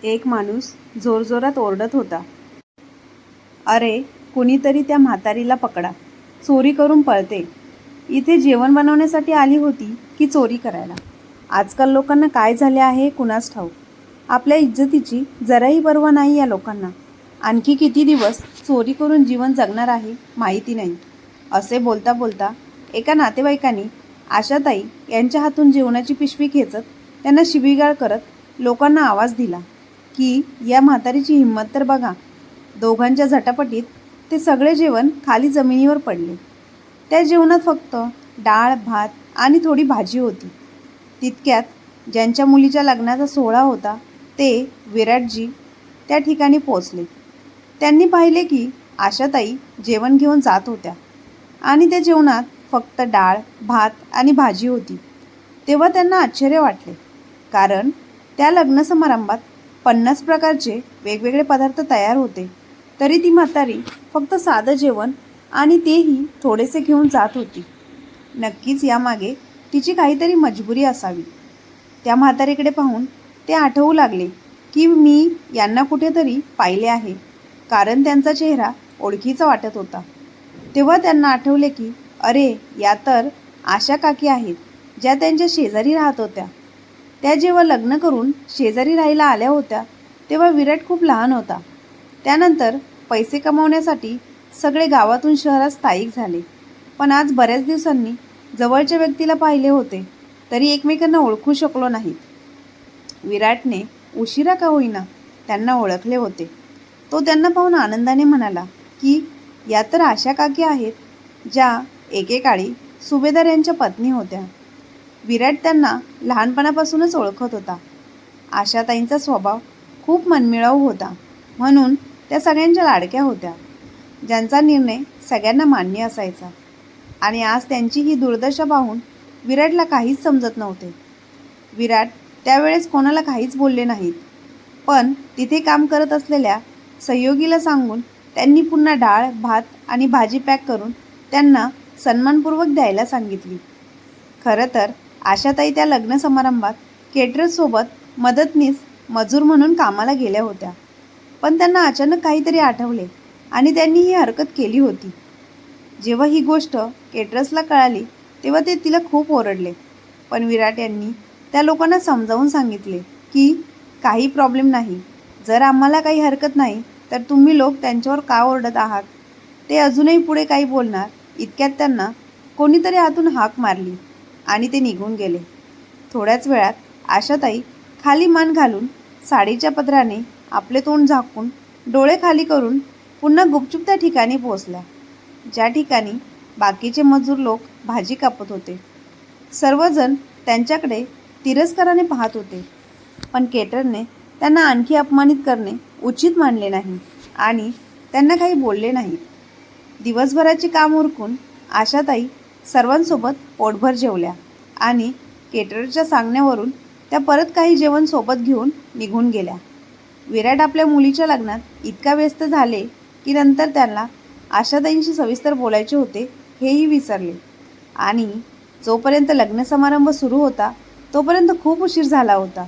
एक माणूस जोरजोरात ओरडत होता, "अरे, कुणीतरी त्या म्हातारीला पकडा, चोरी करून पळते. इथे जेवण बनवण्यासाठी आली होती की चोरी करायला? आजकाल लोकांना काय झाले आहे कुणास ठाऊक. आपल्या इज्जतीची जराही पर्वा नाही या लोकांना. आणखी किती दिवस चोरी करून जीवन जगणार आहे माहिती नाही." असे बोलता बोलता एका नातेवाईकांनी आशाताई यांच्या हातून जेवणाची पिशवी खेचत त्यांना शिवीगाळ करत लोकांना आवाज दिला की या म्हातारीची हिंमत तर बघा. दोघांच्या झटापटीत ते सगळे जेवण खाली जमिनीवर पडले. त्या जेवणात फक्त डाळ, भात आणि थोडी भाजी होती. तितक्यात ज्यांच्या मुलीच्या लग्नाचा सोहळा होता ते विराटजी त्या ठिकाणी पोचले. त्यांनी पाहिले की आशाताई जेवण घेऊन जात होत्या आणि त्या जेवणात फक्त डाळ, भात आणि भाजी होती. तेव्हा त्यांना आश्चर्य वाटले, कारण त्या लग्न समारंभात 50 प्रकारचे वेगवेगळे पदार्थ तयार होते, तरी ती म्हातारी फक्त साधं जेवण आणि तेही थोडेसे घेऊन जात होती. नक्कीच यामागे तिची काहीतरी मजबुरी असावी. त्या म्हातारीकडे पाहून ते आठवू लागले की मी यांना कुठेतरी पाहिले आहे, कारण त्यांचा चेहरा ओळखीचा वाटत होता. तेव्हा त्यांना आठवले की अरे, या तर आशा काकी आहेत, ज्या त्यांच्या शेजारी राहत होत्या. त्या जेव्हा लग्न करून शेजारी राहायला आल्या होत्या तेव्हा विराट खूप लहान होता. त्यानंतर पैसे कमावण्यासाठी सगळे गावातून शहरात स्थायिक झाले. पण आज बऱ्याच दिवसांनी जवळच्या व्यक्तीला पाहिले होते, तरी एकमेकांना ओळखू शकलो नाहीत. विराटने उशिरा का होईना त्यांना ओळखले होते. तो त्यांना पाहून आनंदाने म्हणाला की या तर आशा काकी आहेत, ज्या एकेकाळी सुभेदार यांच्या पत्नी होत्या. विराट त्यांना लहानपणापासूनच ओळखत होता. आशाताईंचा स्वभाव खूप मनमिळाऊ होता, म्हणून त्या सगळ्यांच्या लाडक्या होत्या, ज्यांचा निर्णय सगळ्यांना मान्य असायचा. आणि आज त्यांची ही दुर्दशा पाहून विराटला काहीच समजत नव्हते. विराट त्यावेळेस कोणाला काहीच बोलले नाहीत, पण तिथे काम करत असलेल्या सहयोगीला सांगून त्यांनी पुन्हा डाळ, भात आणि भाजी पॅक करून त्यांना सन्मानपूर्वक द्यायला सांगितली. खरं तर आशाताई त्या लग्न समारंभात केटरर्ससोबत मदतनीस मजूर म्हणून कामाला गेल्या होत्या. पण त्यांना अचानक काहीतरी आठवले आणि त्यांनी ही हरकत केली होती. जेव्हा ही गोष्ट केटरर्सला कळाली तेव्हा ते तिला खूप ओरडले. पण विराट यांनी त्या लोकांना समजावून सांगितले की काही प्रॉब्लेम नाही, जर आम्हाला काही हरकत नाही तर तुम्ही लोक त्यांच्यावर का ओरडत आहात. ते अजूनही पुढे काही बोलणार इतक्यात त्यांना कोणीतरी हातून हाक मारली आणि ते निघून गेले. थोड्याच वेळात आशाताई खाली मान घालून साडीच्या पदराने आपले तोंड झाकून डोळे खाली करून पुन्हा गुपचूप त्या ठिकाणी पोहोचल्या, ज्या ठिकाणी बाकीचे मजूर लोक भाजी कापत होते. सर्वजण त्यांच्याकडे तिरस्काराने पाहत होते, पण केटरने त्यांना आणखी अपमानित करणे उचित मानले नाही आणि त्यांना काही बोलले नाहीत. दिवसभराचे काम उरकून आशाताई सर्वांसोबत पोटभर जेवल्या आणि केटररच्या सांगण्यावरून त्या परत काही जेवण सोबत घेऊन निघून गेल्या. विराट आपल्या मुलीच्या लग्नात इतका व्यस्त झाले की नंतर त्यांना आशाताईंशी सविस्तर बोलायचे होते हेही विसरले. आणि जोपर्यंत लग्न समारंभ सुरू होता तोपर्यंत खूप उशीर झाला होता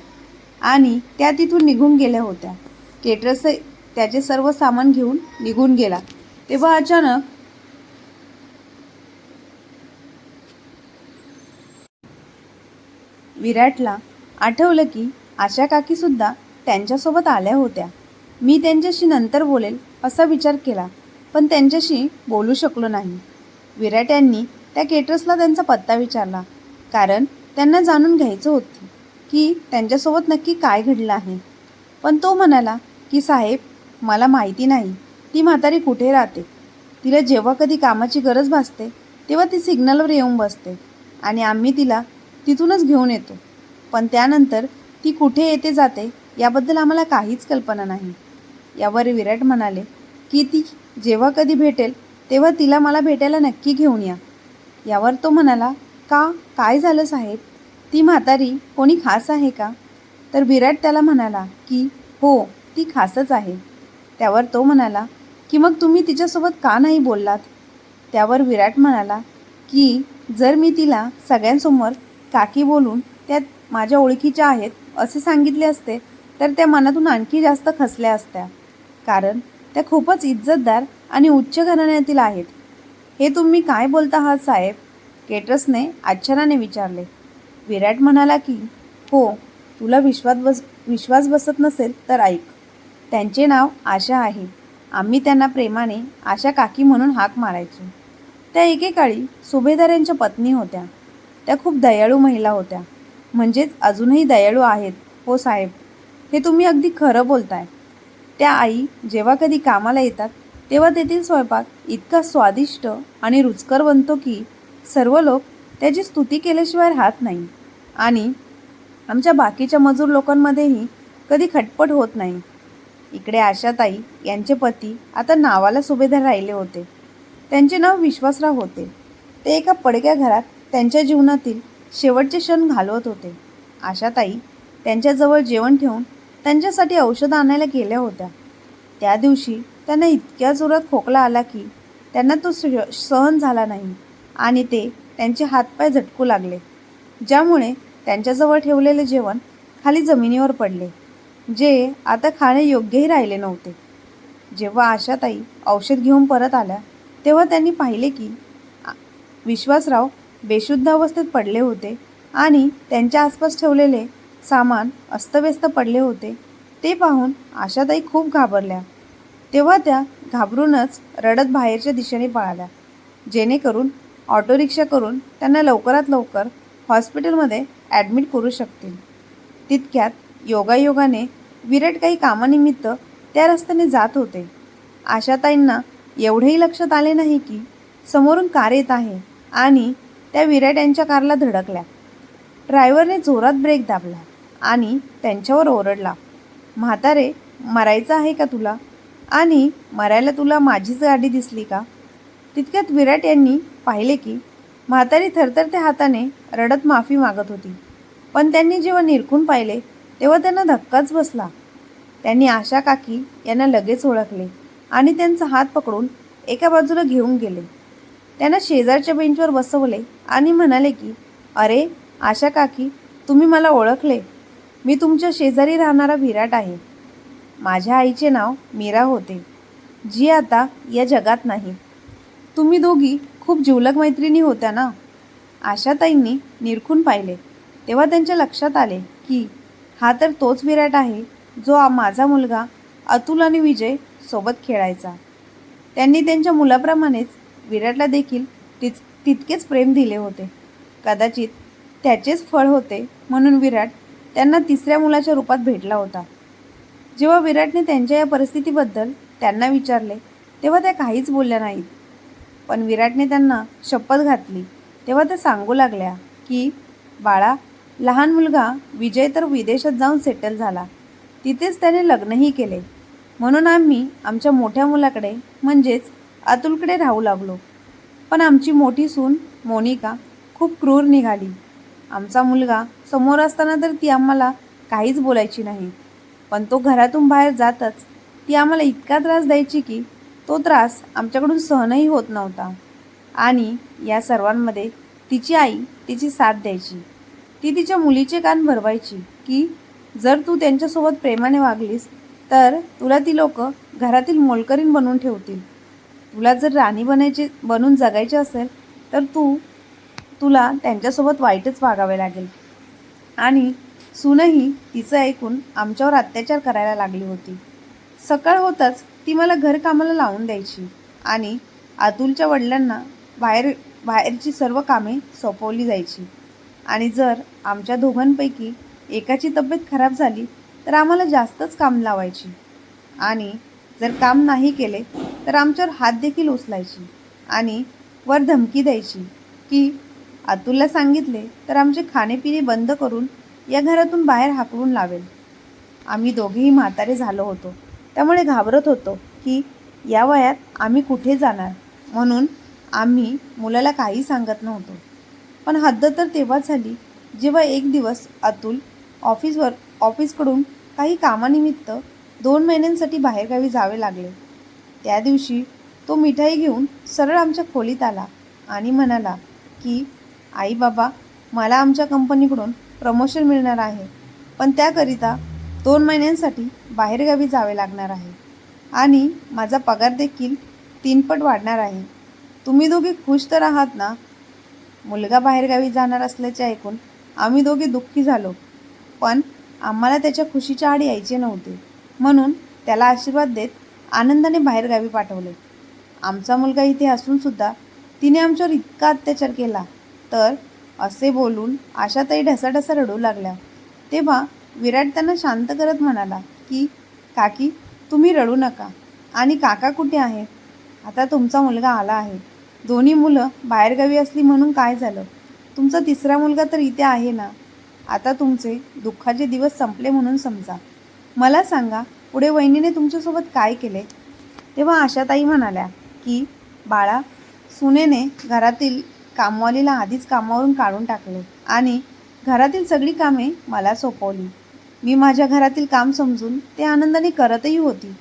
आणि त्या तिथून निघून गेल्या होत्या. केटरर्स त्याचे सर्व सामान घेऊन निघून गेला तेव्हा अचानक विराटला आठवलं की आशा काकीसुद्धा त्यांच्यासोबत आल्या होत्या. मी त्यांच्याशी नंतर बोलेल असा विचार केला, पण त्यांच्याशी बोलू शकलो नाही. विराट यांनी त्या केटरर्सला त्यांचा पत्ता विचारला, कारण त्यांना जाणून घ्यायचं होतं की त्यांच्यासोबत नक्की काय घडलं आहे. पण तो म्हणाला की साहेब, मला माहिती नाही ती म्हातारी कुठे राहते. तिला जेव्हा कधी कामाची गरज भासते तेव्हा ती सिग्नलवर येऊन बसते आणि आम्ही तिला तिथूनच घेऊन येतो. पण त्यानंतर ती कुठे येते जाते याबद्दल आम्हाला काहीच कल्पना नाही. यावर विराट म्हणाले की ती जेव्हा कधी भेटेल तेव्हा तिला मला भेटायला नक्की घेऊन या. यावर तो म्हणाला, का, काय झालं साहेब? ती म्हातारी कोणी खास आहे का? तर विराट त्याला म्हणाला की हो, ती खासच आहे. त्यावर तो म्हणाला की मग तुम्ही तिच्यासोबत का नाही बोललात? त्यावर विराट म्हणाला की जर मी तिला सगळ्यांसमोर काकी बोलून त्या माझ्या ओळखीच्या आहेत असे सांगितले असते तर त्या मनातून आणखी जास्त खचल्या असत्या, कारण त्या खूपच इज्जतदार आणि उच्च घराण्यातील आहेत. हे तुम्ही काय बोलता आहात साहेब? केटरसने आश्चर्याने विचारले. विराट म्हणाला की हो, तुला विश्वास बसत नसेल तर ऐक. त्यांचे नाव आशा आहे. आम्ही त्यांना प्रेमाने आशा काकी म्हणून हाक मारायचो. त्या एकेकाळी सुभेदारांच्या पत्नी होत्या. त्या खूप दयाळू महिला होत्या. म्हणजेच अजूनही दयाळू आहेत. हो साहेब, हे तुम्ही अगदी खरं बोलताय. त्या आई जेव्हा कधी कामाला येतात तेव्हा तेथील स्वयंपाक इतका स्वादिष्ट आणि रुचकर बनतो की सर्व लोक त्याची स्तुती केल्याशिवाय राहत नाही. आणि आमच्या बाकीच्या मजूर लोकांमध्येही कधी खटपट होत नाही. इकडे आशाताई यांचे पती आता नावाला सुभेदार राहिले होते. त्यांचे नाव विश्वासराव होते. ते एका पडक्या घरात त्यांच्या जीवनातील शेवटचे क्षण घालवत होते. आशाताई त्यांच्याजवळ जेवण ठेवून त्यांच्यासाठी औषधं आणायला गेल्या होत्या. त्या दिवशी त्यांना इतक्या जोरात खोकला आला की त्यांना तो सहन झाला नाही आणि ते त्यांचे हातपाय झटकू लागले, ज्यामुळे त्यांच्याजवळ ठेवलेले जेवण खाली जमिनीवर पडले, जे आता खाणे योग्यही राहिले नव्हते. जेव्हा आशाताई औषध घेऊन परत आल्या तेव्हा त्यांनी पाहिले की विश्वासराव बेशुद्ध अवस्थेत पडले होते आणि त्यांच्या आसपास ठेवलेले सामान अस्तव्यस्त पडले होते. ते पाहून आशाताई खूप घाबरल्या. तेव्हा त्या घाबरूनच रडत बाहेरच्या दिशेने पळाल्या, जेणेकरून ऑटो रिक्षा करून त्यांना लवकरात लवकर हॉस्पिटलमध्ये ॲडमिट करू शकतील. तितक्यात योगायोगाने विराट काही कामानिमित्त त्या रस्त्याने जात होते. आशाताईंना एवढेही लक्षात आले नाही की समोरून कार येत आहे आणि त्या विराट यांच्या कारला धडकल्या. ड्रायव्हरने जोरात ब्रेक दाबला आणि त्यांच्यावर ओरडला, म्हातारे, मरायचं आहे का तुला? आणि मरायला तुला माझीच गाडी दिसली का? तितक्यात विराट यांनी पाहिले की म्हातारी थरथरत्या हाताने रडत माफी मागत होती. पण त्यांनी जेव्हा निरखून पाहिले तेव्हा त्यांना धक्काच बसला. त्यांनी आशा काकी यांना लगेच ओळखले आणि त्यांचा हात पकडून एका बाजूला घेऊन गेले. त्यांना शेजारच्या बेंचवर बसवले आणि म्हणाले की अरे आशा काकी, तुम्ही मला ओळखले. मी तुमच्या शेजारी राहणारा विराट आहे. माझ्या आईचे नाव मीरा होते, जी आता या जगात नाही. तुम्ही दोघी खूप जिवलग मैत्रिणी होत्या ना? आशाताईंनी निरखून पाहिले तेव्हा त्यांच्या लक्षात आले की हा तर तोच विराट आहे जो माझा मुलगा अतुल आणि विजय सोबत खेळायचा. त्यांनी त्यांच्या मुलाप्रमाणेच विराटला देखील तितकेच प्रेम दिले होते. कदाचित त्याचेच फळ होते म्हणून विराट त्यांना तिसऱ्या मुलाच्या रूपात भेटला होता. जेव्हा विराटने त्यांच्या या परिस्थितीबद्दल त्यांना विचारले तेव्हा त्या काहीच बोलल्या नाहीत. पण विराटने त्यांना शपथ घातली तेव्हा त्या सांगू लागल्या की बाळा, लहान मुलगा विजय तर विदेशात जाऊन सेटल झाला. तिथेच त्याने लग्नही केले. म्हणून आम्ही आमच्या मोठ्या मुलाकडे म्हणजेच अतुलकडे राहू लागलो. पण आमची मोठी सून मोनिका खूप क्रूर निघाली. आमचा मुलगा समोर असताना तर ती आम्हाला काहीच बोलायची नाही, पण तो घरातून बाहेर जातच ती आम्हाला इतका त्रास द्यायची की तो त्रास आमच्याकडून सहनही होत नव्हता. आणि या सर्वांमध्ये तिची आई तिची साथ द्यायची. ती तिच्या मुलीचे कान भरवायची की जर तू त्यांच्यासोबत प्रेमाने वागलीस तर तुला ती लोक घरातील मोलकरीण बनवून ठेवतील. तुला जर राणी बनून जगायचे असेल तर तुला त्यांच्यासोबत वाईटच वागावे लागेल. आणि सूनही तिचं ऐकून आमच्यावर अत्याचार करायला लागली होती. सकाळ होताच ती मला घरकामाला लावून द्यायची आणि अतुलच्या वडिलांना बाहेरची सर्व कामे सोपवली जायची. आणि जर आमच्या दोघांपैकी एकाची तब्येत खराब झाली तर आम्हाला जास्तच काम लावायची. आणि जर काम नाही केले तर आमच्यावर हात देखील उचलायची आणि वर धमकी द्यायची की अतुलला सांगितले तर आमचे खाणेपिणे बंद करून या घरातून बाहेर हाकलून लावेल. आम्ही दोघेही म्हातारे झालो होतो, त्यामुळे घाबरत होतो की या वयात आम्ही कुठे जाणार, म्हणून आम्ही मुलाला काही सांगत नव्हतो. पण हद्द तर तेव्हाच झाली जेव्हा एक दिवस अतुल ऑफिसकडून काही कामानिमित्त 2 महिन्यांसाठी बाहेरगावी जावे लागले. त्या दिवशी तो मिठाई घेऊन सरळ आमच्या खोलीत आला आणि म्हणाला की आई बाबा, मला आमच्या कंपनीकडून प्रमोशन मिळणार आहे, पण त्याकरिता 2 महिन्यांसाठी बाहेरगावी जावे लागणार आहे आणि माझा पगार देखील 3 पट वाढणार आहे. तुम्ही दोघे खुश तर आहात ना? मुलगा बाहेरगावी जाणार असल्याचे ऐकून आम्ही दोघे दुःखी झालो. पण आम्हाला त्याच्या खुशीच्या आड यायचे नव्हते, म्हणून त्याला आशीर्वाद देत आनंदाने बाहेरगावी पाठवले. आमचा मुलगा इथे असूनसुद्धा तिने आमच्यावर इतका अत्याचार केला. तर असे बोलून आशाताई ढसाढसा रडू लागल्या. तेव्हा विराट त्यांना शांत करत म्हणाला की काकी, तुम्ही रडू नका. आणि काका कुठे आहेत? आता तुमचा मुलगा आला आहे. दोन्ही मुलं बाहेरगावी असली म्हणून काय झालं? तुमचा तिसरा मुलगा तर इथे आहे ना. आता तुमचे दुःखाचे दिवस संपले म्हणून समजा. मला सांगा, पुढे वहिनीने तुमच्यासोबत काय केले? तेव्हा आशाताई म्हणाल्या की बाळा, सुनेने घरातील कामवालीला आधीच कामावरून काढून टाकले आणि घरातील सगळी कामे मला सोपवली. मी माझ्या घरातील काम समजून ते आनंदाने करतही होती.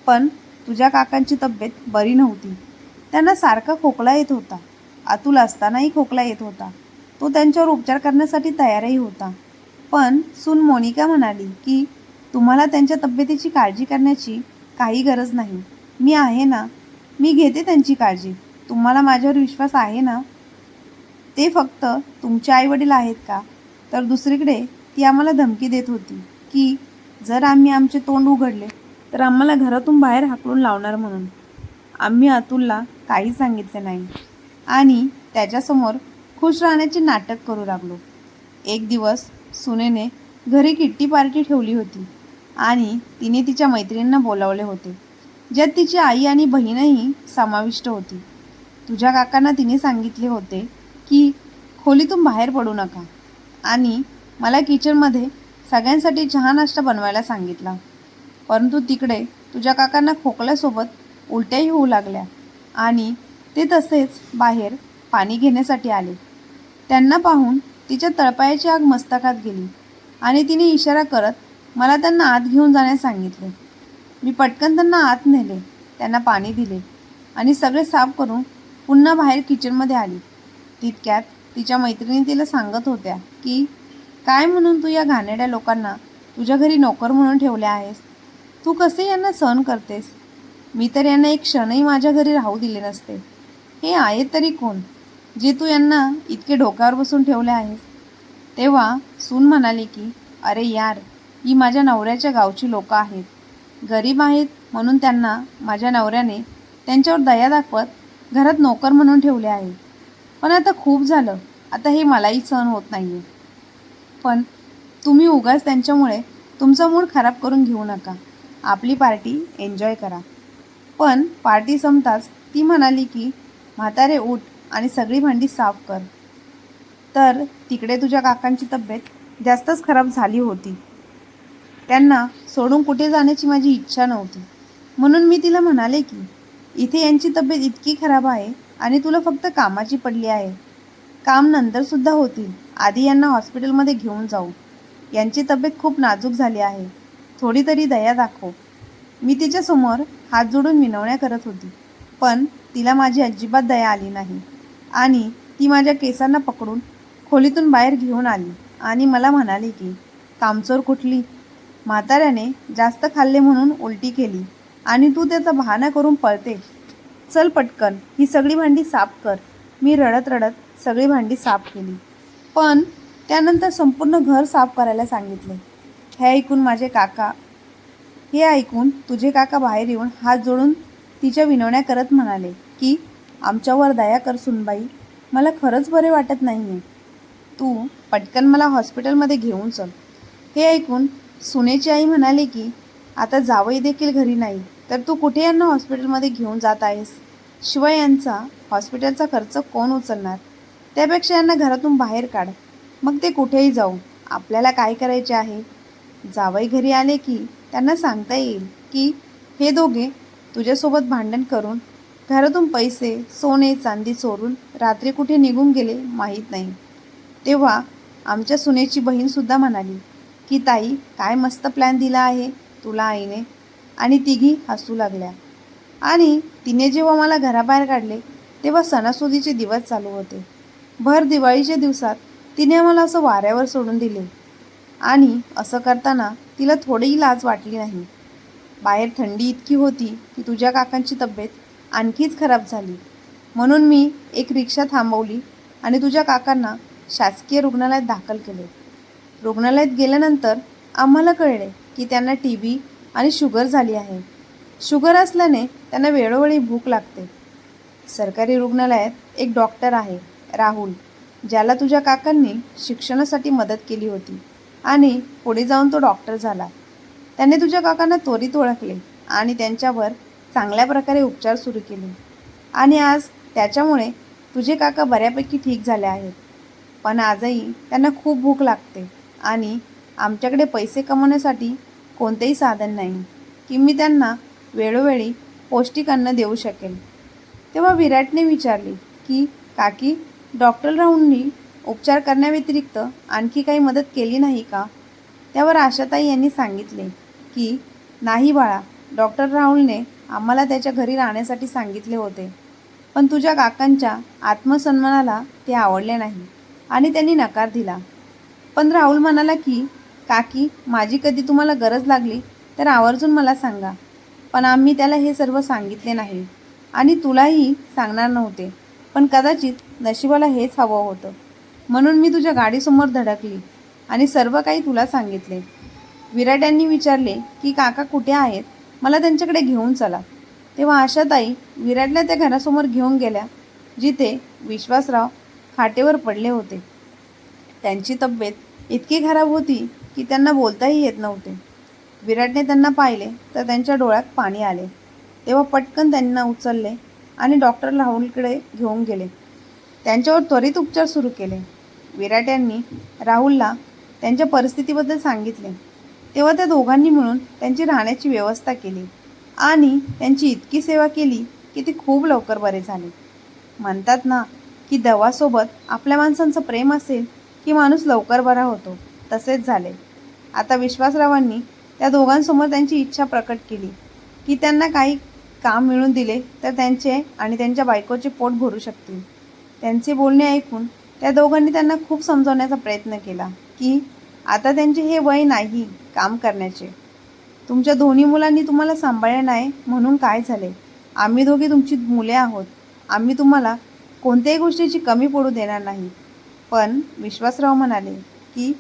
पण तुझ्या काकांची तब्येत बरी नव्हती. त्यांना सारखा खोकला येत होता. अतुल असतानाही खोकला येत होता. तो त्यांच्यावर उपचार करण्यासाठी तयारही होता. पण सून मोनिका म्हणाली की तुम्हाला त्यांच्या तब्येतीची काळजी करण्याची काही गरज नाही. मी आहे ना, मी घेते त्यांची काळजी. तुम्हाला माझ्यावर विश्वास आहे ना? ते फक्त तुमचे आईवडील आहेत का? तर दुसरीकडे ती आम्हाला धमकी देत होती की जर आम्ही आमचे तोंड उघडले तर आम्हाला घरातून बाहेर हाकलून लावणार म्हणून. आम्ही अतुलला काही सांगितले नाही आणि त्याच्यासमोर खुश राहण्याचे नाटक करू लागलो. एक दिवस सुनेने घरी किट्टी पार्टी ठेवली होती आणि तिने तिच्या मैत्रिणींना बोलावले होते, ज्यात तिची आई आणि बहीणही समाविष्ट होती. तुझ्या काकांना तिने सांगितले होते की खोलीतून बाहेर पडू नका आणि मला किचनमध्ये सगळ्यांसाठी चहा नाश्ता बनवायला सांगितला. परंतु तिकडे तुझ्या काकांना खोकल्यासोबत उलट्याही होऊ लागल्या आणि ते तसेच बाहेर पाणी घेण्यासाठी आले. त्यांना पाहून तिच्या तळपायाची आग मस्तकात गेली आणि तिने इशारा करत मला त्यांना आत घेऊन जाण्यास सांगितले. मी पटकन त्यांना आत नेले, त्यांना पाणी दिले आणि सगळे साफ करून पुन्हा बाहेर किचनमध्ये आली. तितक्यात तिच्या मैत्रिणी तिला सांगत होत्या की काय म्हणून तू या घाणेरड्या लोकांना तुझ्या घरी नोकर म्हणून ठेवले आहेस? तू कसे यांना सहन करतेस? मी तर यांना एक क्षणही माझ्या घरी राहू दिले नसते. हे आहेत तरी कोण जे तू यांना इतके डोक्यावर बसून ठेवले आहेस? तेव्हा सून म्हणाली की अरे यार, ही माझ्या नवऱ्याच्या गावची लोकं आहेत. गरीब आहेत म्हणून त्यांना माझ्या नवऱ्याने त्यांच्यावर दया दाखवत घरात नोकर म्हणून ठेवले आहे. पण आता खूप झालं. आता हे मलाही सहन होत नाही आहे. पण तुम्ही उगाच त्यांच्यामुळे तुमचा मूड खराब करून घेऊ नका. आपली पार्टी एन्जॉय करा. पण पार्टी संपताच ती म्हणाली की म्हातारे उठ आणि सगळी भांडी साफ कर. तर तिकडे तुझ्या काकांची तब्येत जास्तच खराब झाली होती. त्यांना सोडून कुठे जाण्याची माझी इच्छा नव्हती. म्हणून मी तिला म्हणाले की इथे यांची तब्येत इतकी खराब आहे आणि तुला फक्त कामाची पडली आहे. काम नंतरसुद्धा होतील. आधी यांना हॉस्पिटलमध्ये घेऊन जाऊ. यांची तब्येत खूप नाजूक झाली आहे. थोडी तरी दया दाखव. मी तिच्यासमोर हात जोडून विनवण्या करत होती. पण तिला माझी अजिबात दया आली नाही आणि ती माझ्या केसांना पकडून खोलीतून बाहेर घेऊन आली आणि मला म्हणाली की कामचोर कुठली, म्हाताऱ्याने जास्त खाल्ले म्हणून उलटी केली आणि तू त्याचा बहाणा करून पळते. चल पटकन ही सगळी भांडी साफ कर. मी रडत रडत सगळी भांडी साफ केली. पण त्यानंतर संपूर्ण घर साफ करायला सांगितले. हे ऐकून तुझे काका बाहेर येऊन हात जोडून तिच्या विनवण्या करत म्हणाले की आमच्यावर दया कर सुनबाई. मला खरंच बरे वाटत नाही आहे. तू पटकन मला हॉस्पिटलमध्ये घेऊन चल. हे ऐकून सुनेची आई म्हणाली की आता जावई देखील घरी नाही तर तू कुठे यांना हॉस्पिटलमध्ये घेऊन जात आहेस? शिवाय यांचा हॉस्पिटलचा खर्च कोण उचलणार? त्यापेक्षा यांना घरातून बाहेर काढ. मग ते कुठेही जाऊ. आपल्याला काय करायचे आहे? जावई घरी आले की त्यांना सांगता येईल की हे दोघे तुझ्यासोबत भांडण करून घरातून पैसे, सोने, चांदी चोरून रात्री कुठे निघून गेले माहीत नाही. तेव्हा आमच्या सुनेची बहीणसुद्धा म्हणाली की ताई, काय मस्त प्लॅन दिला आहे तुला आईने. आणि तिघी हसू लागल्या. आणि तिने जेव्हा मला घराबाहेर काढले तेव्हा सणासुदीचे दिवस चालू होते. भर दिवाळीच्या दिवसात तिने आम्हाला असं वाऱ्यावर सोडून दिले. आणि असं करताना तिला थोडीही लाज वाटली नाही. बाहेर थंडी इतकी होती की तुझ्या काकांची तब्येत आणखीच खराब झाली. म्हणून मी एक रिक्षा थांबवली आणि तुझ्या काकांना शासकीय रुग्णालयात दाखल केले. रुग्णालयात गेल्यानंतर आम्हाला कळले की त्यांना TB आणि शुगर झाली आहे. शुगर असल्याने त्यांना वेळोवेळी भूक लागते. सरकारी रुग्णालयात एक डॉक्टर आहे, राहुल, ज्याला तुझ्या काकांनी शिक्षणासाठी मदत केली होती आणि पुढे जाऊन तो डॉक्टर झाला. त्याने तुझ्या काकांना त्वरित ओळखले आणि त्यांच्यावर चांगल्या प्रकारे उपचार सुरू केले आणि आज त्याच्यामुळे तुझे काका बऱ्यापैकी ठीक झाले आहेत. पण आजही त्यांना खूप भूक लागते आणि आमच्याकडे पैसे कमवण्यासाठी कोणतेही साधन नाही की मी त्यांना वेळोवेळी पौष्टिक अन्न देऊ शकेल. तेव्हा विराटने विचारले की काकी, डॉक्टर राहुलनी उपचार करण्याव्यतिरिक्त आणखी काही मदत केली नाही का? त्यावर आशाताई यांनी सांगितले की नाही बाळा, डॉक्टर राहुलने आम्हाला त्याच्या घरी राहण्यासाठी सांगितले होते, पण तुझ्या काकांच्या आत्मसन्मानाला ते आवडले नाही आणि त्यांनी नकार दिला. पण राहुल म्हणाला की काकी, माझी कधी तुम्हाला गरज लागली तर आवर्जून मला सांगा. पण आम्ही त्याला हे सर्व सांगितले नाही आणि तुलाही सांगणार नव्हते, पण कदाचित नशिबाला हेच हवं होतं, म्हणून मी तुझ्या गाडीसमोर धडकली आणि सर्व काही तुला सांगितले. विराट यांनी विचारले की काका कुठे आहेत, मला त्यांच्याकडे घेऊन चला. तेव्हा आशाताई विराटला त्या घरासमोर घेऊन गेल्या जिथे विश्वासराव खाटेवर पडले होते. त्यांची तब्येत इतकी खराब होती की त्यांना बोलताही येत नव्हते. विराटने त्यांना पाहिले तर त्यांच्या डोळ्यात पाणी आले. तेव्हा पटकन त्यांना उचलले आणि डॉक्टर राहुलकडे घेऊन गेले. त्यांच्यावर त्वरित उपचार सुरू केले. विराट यांनी राहुलला त्यांच्या परिस्थितीबद्दल सांगितले. तेव्हा त्या दोघांनी मिळून त्यांची राहण्याची व्यवस्था केली आणि त्यांची इतकी सेवा केली की ते खूप लवकर बरे झाले. म्हणतात ना की दवासोबत आपल्या माणसांचं प्रेम असेल की माणूस लवकर बरा होतो, तसेच झाले. आता विश्वासरावांनी त्या दोघांसमोर त्यांची इच्छा प्रकट केली की त्यांना काही काम मिळवून दिले तर त्यांचे आणि त्यांच्या बायकोचे पोट भरू शकतील. त्यांचे बोलणे ऐकून त्या दोघांनी त्यांना खूप समजवण्याचा प्रयत्न केला की आता त्यांचे हे वय नाही काम करण्याचे. तुमच्या दोन्ही मुलांनी तुम्हाला सांभाळले नाही म्हणून काय झाले, आम्ही दोघे तुमची मुले आहोत. आम्ही तुम्हाला कोणत्याही गोष्टीची कमी पडू देणार नाही. पण विश्वासराव म्हणाले की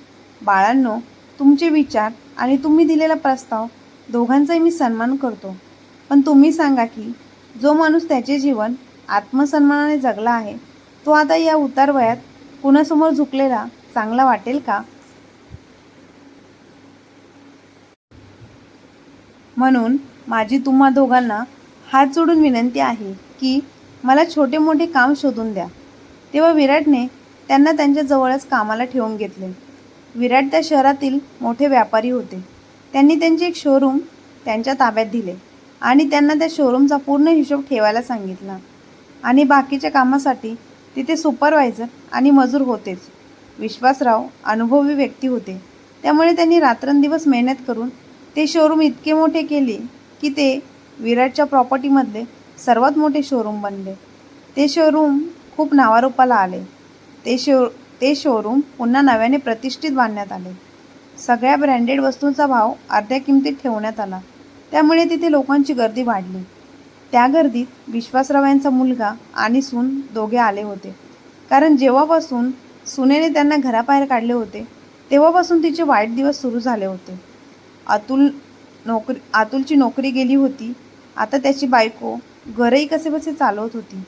बाळांनो, तुमचे विचार आणि तुम्ही दिलेला प्रस्ताव दोघांचाही मी सन्मान करतो, पण तुम्ही सांगा की जो माणूस त्याचे जीवन आत्मसन्मानाने जगला आहे तो आता या उतार वयात कुणासमोर झुकलेला चांगला वाटेल का? म्हणून माझी तुम्हा दोघांना हात जोडून विनंती आहे की मला छोटे मोठे काम शोधून द्या. तेव्हा विराटने त्यांना त्यांच्या जवळच कामाला ठेवून घेतले. विराट त्या शहरातील मोठे व्यापारी होते. त्यांनी त्यांचे एक शोरूम त्यांच्या ताब्यात दिले आणि त्यांना त्या शोरूमचा पूर्ण हिशोब ठेवायला सांगितला आणि बाकीच्या कामासाठी तिथे सुपरवायझर आणि मजूर होतेच. विश्वासराव अनुभवी व्यक्ती होते, त्यामुळे त्यांनी रात्रंदिवस मेहनत करून ते शोरूम इतके मोठे केले की ते विराटच्या प्रॉपर्टीमधले सर्वात मोठे शोरूम बनले. ते शोरूम खूप नावारूपाला आले. ते शोरूम पुन्हा नव्याने प्रतिष्ठित बांधण्यात आले. सगळ्या ब्रँडेड वस्तूंचा भाव अर्ध्या किमतीत ठेवण्यात आला, त्यामुळे तिथे लोकांची गर्दी वाढली. त्या गर्दीत विश्वासराव यांचा मुलगा आणि सून दोघे आले होते, कारण जेव्हापासून सुनेने त्यांना घराबाहेर काढले होते तेव्हापासून तिचे वाईट दिवस सुरू झाले होते. अतुलची नोकरी गेली होती. आता त्याची बायको घरही कसेबसे चालवत होती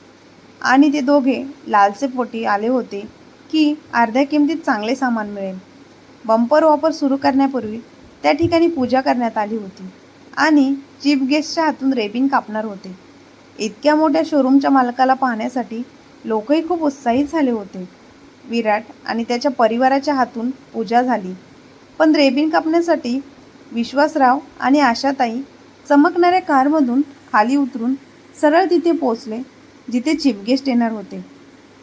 आणि ते दोघे लालसेपोटी आले होते की अर्ध्या किमतीत चांगले सामान मिळेल. बंपर ऑफर सुरू करण्यापूर्वी त्या ठिकाणी पूजा करण्यात आली होती आणि चीफ गेस्टच्या हातून रेबिन कापणार होते. इतक्या मोठ्या शोरूमच्या मालकाला पाहण्यासाठी लोकही खूप उत्साहित झाले होते. विराट आणि त्याच्या परिवाराच्या हातून पूजा झाली, पण रेबिन कापण्यासाठी विश्वासराव आणि आशाताई चमकणाऱ्या कारमधून खाली उतरून सरळ तिथे पोचले जिथे चीफ गेस्ट येणार होते.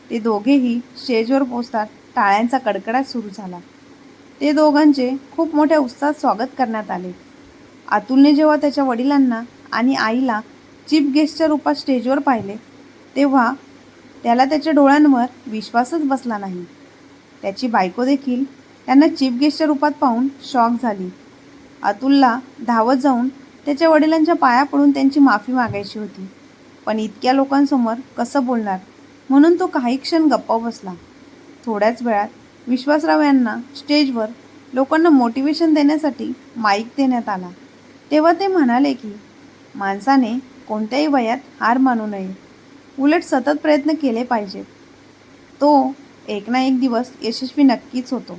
ते दोघेही स्टेजवर पोचतात टाळ्यांचा कडकडाट सुरू झाला. ते दोघांचे खूप मोठ्या उत्साहात स्वागत करण्यात आले. अतुलने जेव्हा त्याच्या वडिलांना आणि आईला चीफ गेस्टच्या रूपात स्टेजवर पाहिले तेव्हा त्याला त्याच्या डोळ्यांवर विश्वासच बसला नाही. त्याची बायको देखील त्यांना चीफ गेस्टच्या रूपात पाहून शॉक झाली. अतुलला धावत जाऊन त्याच्या वडिलांच्या पाया पडून त्यांची माफी मागायची होती, पण इतक्या लोकांसमोर कसं बोलणार म्हणून तो काही क्षण गप्प बसला. थोड्याच वेळात विश्वासराव यांना स्टेजवर लोकांना मोटिवेशन देण्यासाठी माईक देण्यात आला. तेव्हा ते म्हणाले की माणसाने कोणत्याही वयात हार मानू नये, उलट सतत प्रयत्न केले पाहिजेत. तो एक ना एक दिवस यशस्वी नक्कीच होतो.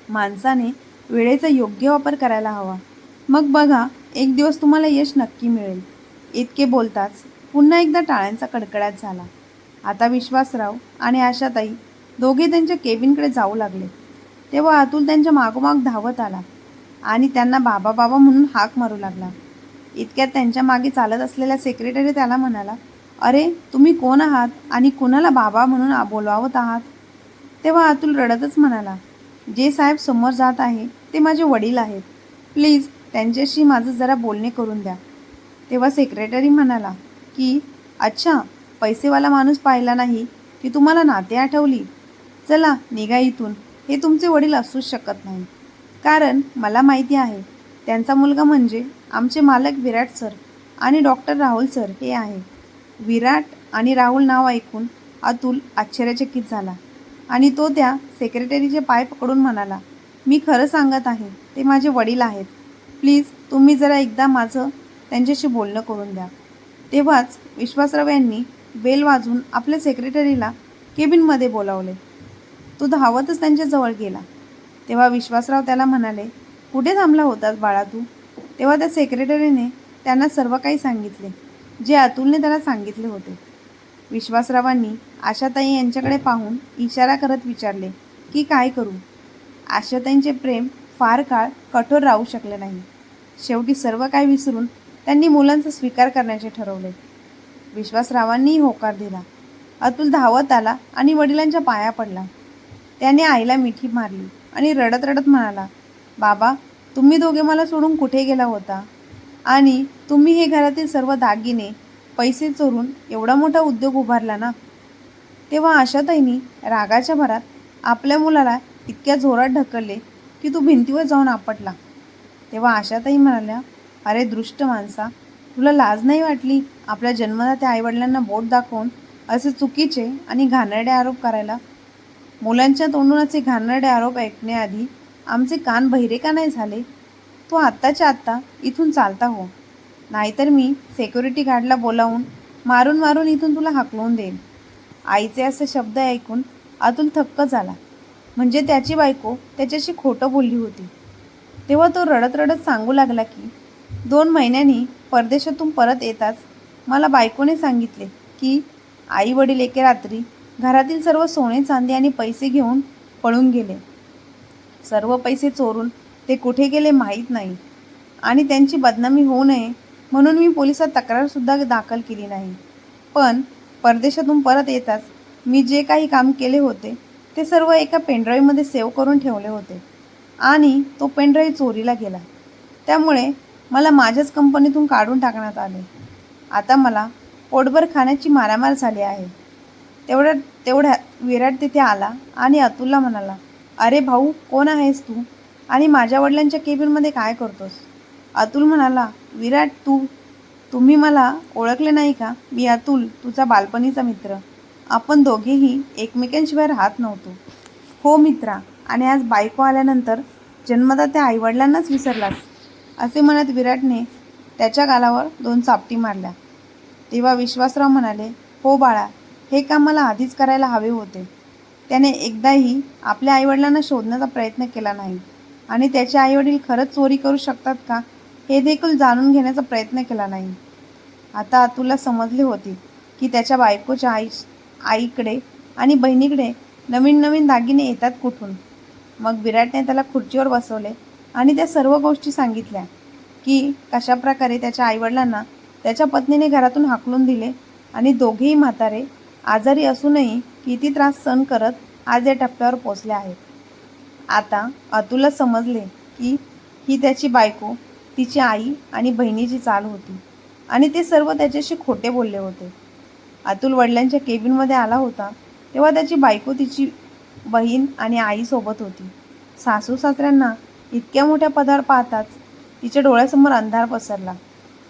माणसाने वेळेचा योग्य वापर करायला हवा. मग बघा, एक दिवस तुम्हाला यश नक्की मिळेल. इतके बोलताच पुन्हा एकदा टाळ्यांचा कडकडाट झाला. आता विश्वासराव आणि आशाताई दोघे त्यांच्या केबिनकडे जाऊ लागले. तेव्हा अतुल त्यांच्या मागोमाग धावत आला आणि त्यांना बाबा बाबा म्हणून हाक मारू लागला. इतक्यात त्यांच्या मागे चालत असलेला सेक्रेटरी त्याला म्हणाला, अरे तुम्ही कोण आहात आणि कुणाला बाबा म्हणून बोलावत आहात? तेव्हा अतुल रडतच म्हणाला, जे साहेब समोर जात आहे ते माझे वडील आहेत. प्लीज त्यांच्याशी माझं जरा बोलणे करून द्या. तेव्हा सेक्रेटरी म्हणाला की अच्छा, पैसेवाला माणूस पाहिला नाही की तुम्हाला नाते आठवली. चला निघा इथून. हे तुमचे वडील असूच शकत नाही, कारण मला माहिती आहे त्यांचा मुलगा म्हणजे आमचे मालक विराट सर आणि डॉक्टर राहुल सर हे आहे. विराट आणि राहुल नाव ऐकून अतुल आश्चर्यचकित झाला आणि तो त्या सेक्रेटरीचे पाय पकडून म्हणाला, मी खरं सांगत आहे, ते माझे वडील आहेत. प्लीज तुम्ही जरा एकदा माझं त्यांच्याशी बोलणं करून द्या. तेव्हाच विश्वासराव यांनी बेल वाजवून आपल्या सेक्रेटरीला केबिनमध्ये बोलावले. तो धावतच त्यांच्याजवळ गेला. तेव्हा विश्वासराव त्याला म्हणाले, कुठे थांबला होतास बाळा तू? तेव्हा त्या सेक्रेटरीने त्यांना सर्व काही सांगितले, जे अतुलने त्याला सांगितले होते. विश्वासरावांनी आशाताई यांच्याकडे पाहून इशारा करत विचारले की काय करू? आशाताईंचे प्रेम फार काळ कठोर राहू शकले नाही. शेवटी सर्व काही विसरून त्यांनी मुलांचा स्वीकार करण्याचे ठरवले. विश्वासरावांनीही होकार दिला. अतुल धावत आला आणि वडिलांच्या पाया पडला. त्याने आईला मिठी मारली आणि रडत रडत म्हणाला, बाबा तुम्ही दोघे मला सोडून कुठे गेला होता? आणि तुम्ही हे घरातील सर्व दागिने पैसे चोरून एवढा मोठा उद्योग उभारला ना? तेव्हा आशाताईंनी रागाच्या भरात आपल्या मुलाला इतक्या जोरात ढकलले की तो भिंतीवर जाऊन आपटला. तेव्हा आशाताई म्हणाल्या, अरे दृष्ट माणसा, तुला लाज नाही वाटली आपल्या जन्मदात्या आईवडिलांना बोट दाखवून असे चुकीचे आणि घाणेरडे आरोप करायला? मुलांच्या तोंडून असे घाणेरडे आरोप ऐकण्याआधी आमचे कान बहिरे का नाही झाले? तो आत्ताच्या आत्ता इथून चालता हो, नाहीतर मी सिक्युरिटी गार्डला बोलावून मारून मारून इथून तुला हाकलवून देईन. आईचे असे शब्द ऐकून अतुल थक्क झाला. म्हणजे त्याची बायको त्याच्याशी खोटं बोलली होती. तेव्हा तो रडत रडत सांगू लागला की 2 महिन्यांनी परदेशातून परत येताच मला बायकोने सांगितले की आई वडील एके रात्री घरातील सर्व सोने चांदी आणि पैसे घेऊन पळून गेले. सर्व पैसे चोरून ते कुठे गेले माहीत नाही आणि त्यांची बदनामी होऊ नये म्हणून मी पोलिसात तक्रारसुद्धा दाखल केली नाही. पण परदेशातून परत येताच मी जे काही काम केले होते ते सर्व एका पेनड्राईव्हमध्ये सेव्ह करून ठेवले होते आणि तो पेनड्राईव्ह चोरीला गेला. त्यामुळे मला माझ्याच कंपनीतून काढून टाकण्यात आले. आता मला पोटभर खाण्याची मारामार झाली आहे. तेवढ्यात विराट तिथे आला आणि अतुलला म्हणाला, अरे भाऊ कोण आहेस तू आणि माझ्या वडिलांच्या केबिनमध्ये काय करतोस? अतुल म्हणाला, विराट तुम्ही मला ओळखले नाही का? मी अतुल, तुझा बालपणीचा मित्र. आपण दोघेही एकमेकांशिवाय राहत नव्हतो. हो मित्रा, आणि आज बायको आल्यानंतर जन्मदात्या आईवडिलांनाच विसरलास, असे म्हणत विराटने त्याच्या गालावर 2 चापटी मारल्या. तेव्हा विश्वासराव म्हणाले, हो बाळा, हे काम मला आधीच करायला हवे होते. त्याने एकदाही आपल्या आईवडिलांना शोधण्याचा प्रयत्न केला नाही आणि त्याचे आईवडील खरंच चोरी करू शकतात का हे देखील जाणून घेण्याचा प्रयत्न केला नाही. आता अतुलला समजले होते की त्याच्या बायकोच्या आईकडे आणि बहिणीकडे नवीन नवीन दागिने येतात कुठून. मग विराटने त्याला खुर्चीवर बसवले आणि त्या सर्व गोष्टी सांगितल्या की कशाप्रकारे त्याच्या आईवडिलांना त्याच्या पत्नीने घरातून हाकलून दिले आणि दोघेही म्हातारे आजारी असूनही किती त्रास सहन करत आज या टप्प्यावर पोचले आहेत. आता अतुलला समजले की ही त्याची बायको, तिची आई आणि बहिणीची चाल होती आणि ते सर्व त्याच्याशी खोटे बोलले होते. अतुल वडिलांच्या केबिनमध्ये आला होता तेव्हा त्याची बायको, तिची बहीण आणि आई सोबत होती. सासू सासऱ्यांना इतक्या मोठ्या पदावर पाहताच तिच्या डोळ्यासमोर अंधार पसरला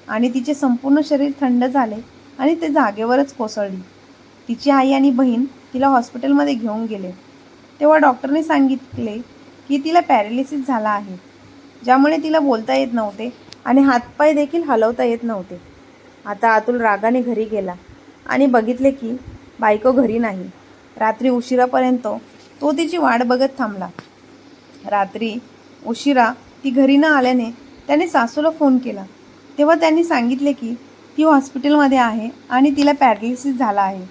आणि तिचे संपूर्ण शरीर थंड झाले आणि ते जागेवरच कोसळली. तिची आई आणि बहीण तिला हॉस्पिटलमध्ये घेऊन गेले. तेव्हा डॉक्टरने सांगितले की तिला पॅरालिसिस झाला आहे, ज्यामुळे तिला बोलता येत नव्हते आणि हातपाय देखील हलवता येत नव्हते. आता अतुल रागाने घरी गेला आणि बघितले की बायको घरी नाही. रात्री उशिरापर्यंत तो तिची वाट बघत थांबला. रात्री उशिरा ती घरी न आल्याने त्याने सासूला फोन केला. तेव्हा त्यांनी सांगितले की ती हॉस्पिटलमध्ये आहे आणि तिला पॅरालिसिस झाला आहे.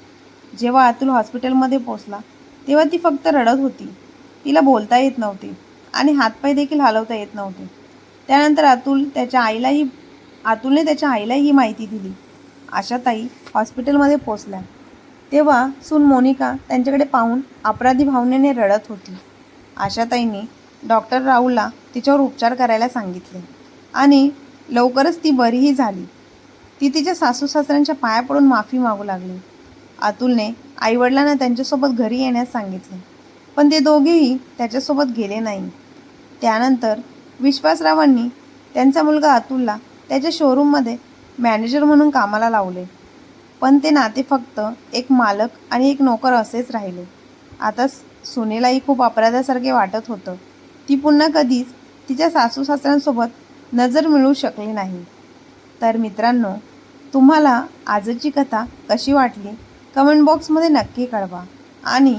जेव्हा अतुल हॉस्पिटलमध्ये पोहोचला तेव्हा ती फक्त रडत होती. तिला बोलता येत नव्हते आणि हातपाय देखील हलवता येत नव्हते. त्यानंतर अतुलने त्याच्या आईला ही माहिती दिली. आशाताई हॉस्पिटलमध्ये पोहोचल्या तेव्हा सून मोनिका त्यांच्याकडे पाहून अपराधी भावनेने रडत होती. आशाताईंनी डॉक्टर राहुलला तिच्यावर उपचार करायला सांगितले आणि लवकरच ती बरीही झाली. ती तिच्या सासू सासऱ्यांच्या पाया पडून माफी मागू लागली. अतुलने आईवडिलांना त्यांच्यासोबत घरी येण्यास सांगितले, पण ते दोघेही त्याच्यासोबत गेले नाही. त्यानंतर विश्वासरावांनी त्यांचा मुलगा अतुलला त्याच्या शोरूममध्ये मॅनेजर म्हणून कामाला लावले. पण ते नाते फक्त एक मालक आणि एक नोकर असेच राहिले. आता सुनेलाही खूप अपराधासारखे वाटत होतं. ती पुन्हा कधीच तिच्या सासू सासऱ्यांसोबत नजर मिळवू शकली नाही. तर मित्रांनो, तुम्हाला आजची कथा कशी वाटली कमेंट बॉक्समध्ये नक्की कळवा आणि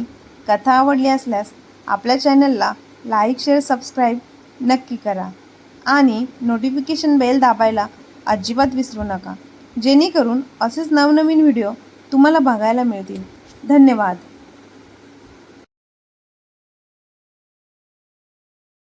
कथा आवडली असल्यास आपल्या चॅनलला लाईक, शेअर, सबस्क्राईब नक्की करा आणि नोटिफिकेशन बेल दाबायला अजिबात विसरू नका, जेणेकरून असेच नवनवीन व्हिडिओ तुम्हाला बघायला मिळतील. धन्यवाद.